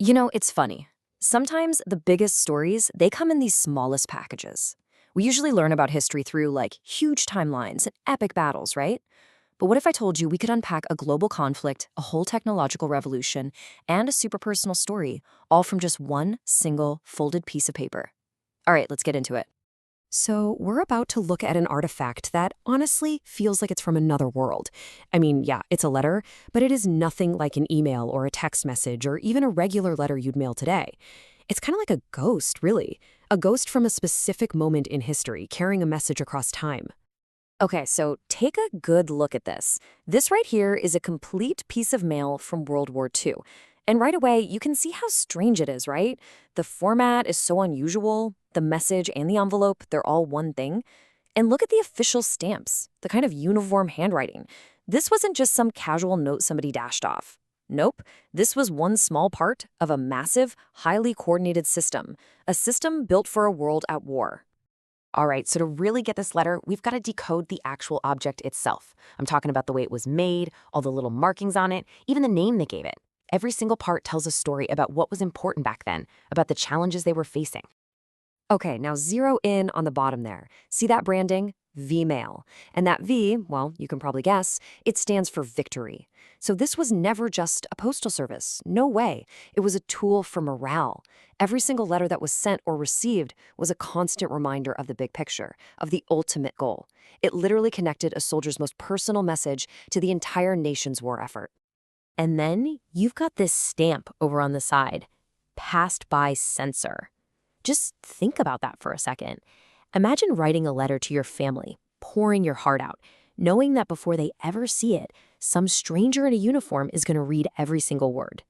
It's funny. Sometimes the biggest stories, they come in these smallest packages. We usually learn about history through like huge timelines and epic battles, right? But what if I told you we could unpack a global conflict, a whole technological revolution, and a super personal story, all from just one single folded piece of paper? All right, let's get into it. So, we're about to look at an artifact that honestly feels like it's from another world. I mean, yeah, it's a letter, but it is nothing like an email or a text message or even a regular letter you'd mail today. It's kind of like a ghost, really. A ghost from a specific moment in history, carrying a message across time. Okay, so take a good look at this. This right here is a complete piece of mail from World War II. And right away, you can see how strange it is, right? The format is so unusual. The message and the envelope, they're all one thing. And look at the official stamps, the kind of uniform handwriting. This wasn't just some casual note somebody dashed off. Nope, this was one small part of a massive, highly coordinated system, a system built for a world at war. All right, so to really get this letter, we've got to decode the actual object itself. I'm talking about the way it was made, all the little markings on it, even the name they gave it. Every single part tells a story about what was important back then, about the challenges they were facing. Okay, now zero in on the bottom there. See that branding? V-mail. And that V, well, you can probably guess, it stands for victory. So this was never just a postal service. No way. It was a tool for morale. Every single letter that was sent or received was a constant reminder of the big picture, of the ultimate goal. It literally connected a soldier's most personal message to the entire nation's war effort. And then you've got this stamp over on the side, passed by censor. Just think about that for a second. Imagine writing a letter to your family, pouring your heart out, knowing that before they ever see it, some stranger in a uniform is going to read every single word.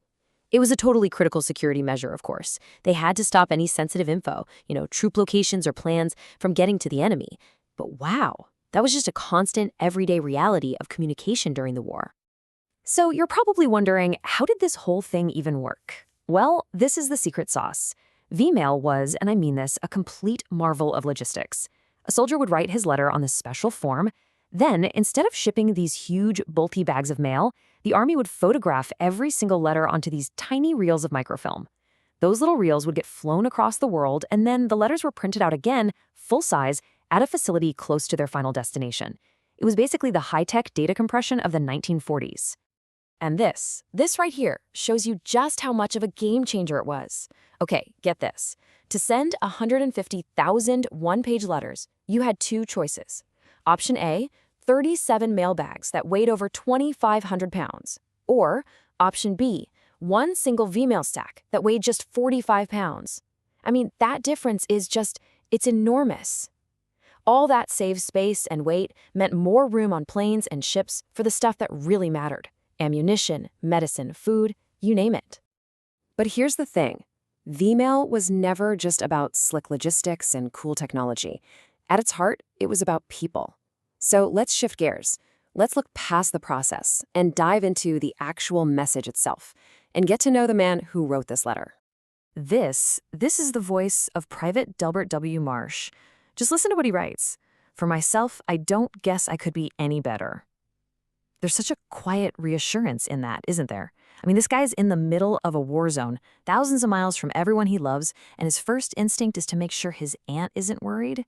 It was a totally critical security measure, of course. They had to stop any sensitive info, troop locations or plans from getting to the enemy. But wow, that was just a constant, everyday reality of communication during the war. So you're probably wondering, how did this whole thing even work? Well, this is the secret sauce. V-mail was, and I mean this, a complete marvel of logistics. A soldier would write his letter on this special form. Then, instead of shipping these huge, bulky bags of mail, the Army would photograph every single letter onto these tiny reels of microfilm. Those little reels would get flown across the world, and then the letters were printed out again, full size, at a facility close to their final destination. It was basically the high-tech data compression of the 1940s. And this right here, shows you just how much of a game changer it was. Okay, get this. To send 150,000 one-page letters, you had two choices. Option A, 37 mail bags that weighed over 2,500 pounds. Or option B, one single V-mail stack that weighed just 45 pounds. I mean, that difference is it's enormous. All that saved space and weight meant more room on planes and ships for the stuff that really mattered. Ammunition, medicine, food, you name it. But here's the thing. V-mail was never just about slick logistics and cool technology. At its heart, it was about people. So let's shift gears. Let's look past the process and dive into the actual message itself and get to know the man who wrote this letter. This is the voice of Private Delbert W. Marsh. Just listen to what he writes. For myself, I don't guess I could be any better. There's such a quiet reassurance in that, isn't there? I mean, this guy's in the middle of a war zone, thousands of miles from everyone he loves, and his first instinct is to make sure his aunt isn't worried.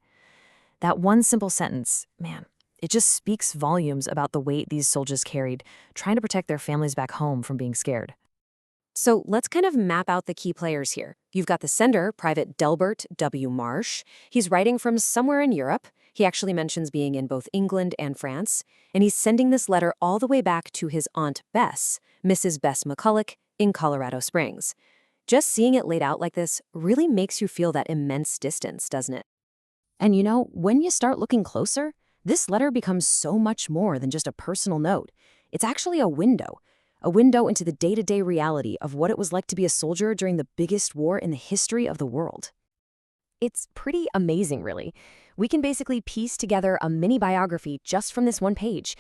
That one simple sentence, man, it just speaks volumes about the weight these soldiers carried, trying to protect their families back home from being scared. So let's kind of map out the key players here. You've got the sender, Private Delbert W. Marsh. He's writing from somewhere in Europe. He actually mentions being in both England and France. And he's sending this letter all the way back to his Aunt Bess, Mrs. Bess McCulloch, in Colorado Springs. Just seeing it laid out like this really makes you feel that immense distance, doesn't it? And when you start looking closer, this letter becomes so much more than just a personal note. It's actually a window into the day-to-day reality of what it was like to be a soldier during the biggest war in the history of the world. It's pretty amazing, really. We can basically piece together a mini biography just from this one page.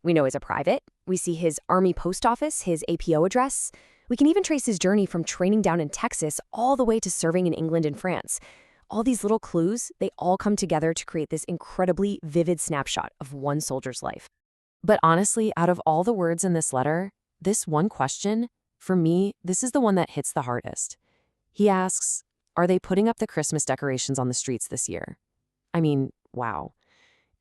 We know he's a private. We see his Army post office, his APO address. We can even trace his journey from training down in Texas all the way to serving in England and France. All these little clues, they all come together to create this incredibly vivid snapshot of one soldier's life. But honestly, out of all the words in this letter, this one question, For me, this is the one that hits the hardest. He asks, are they putting up the Christmas decorations on the streets this year? I mean, wow.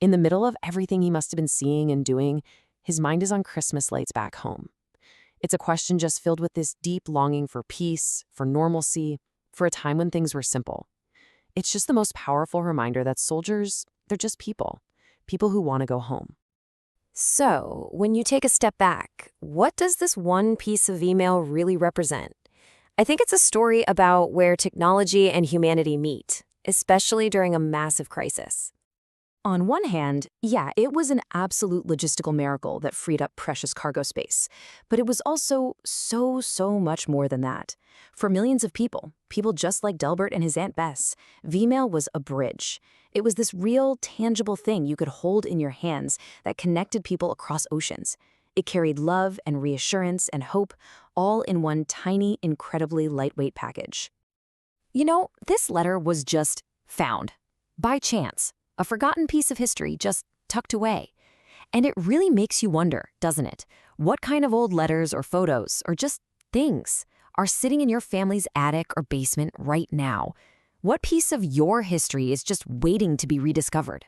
In the middle of everything he must have been seeing and doing, his mind is on Christmas lights back home. It's a question just filled with this deep longing for peace, for normalcy, for a time when things were simple. It's just the most powerful reminder that soldiers, they're just people who want to go home. So, when you take a step back, what does this one piece of email really represent? I think it's a story about where technology and humanity meet, especially during a massive crisis. On one hand, yeah, it was an absolute logistical miracle that freed up precious cargo space. But it was also so much more than that. For millions of people just like Delbert and his Aunt Bess, V-mail was a bridge. It was this real, tangible thing you could hold in your hands that connected people across oceans. It carried love and reassurance and hope, all in one tiny, incredibly lightweight package. You know, this letter was just found, by chance. A forgotten piece of history just tucked away. And it really makes you wonder, doesn't it? What kind of old letters or photos or just things are sitting in your family's attic or basement right now? What piece of your history is just waiting to be rediscovered?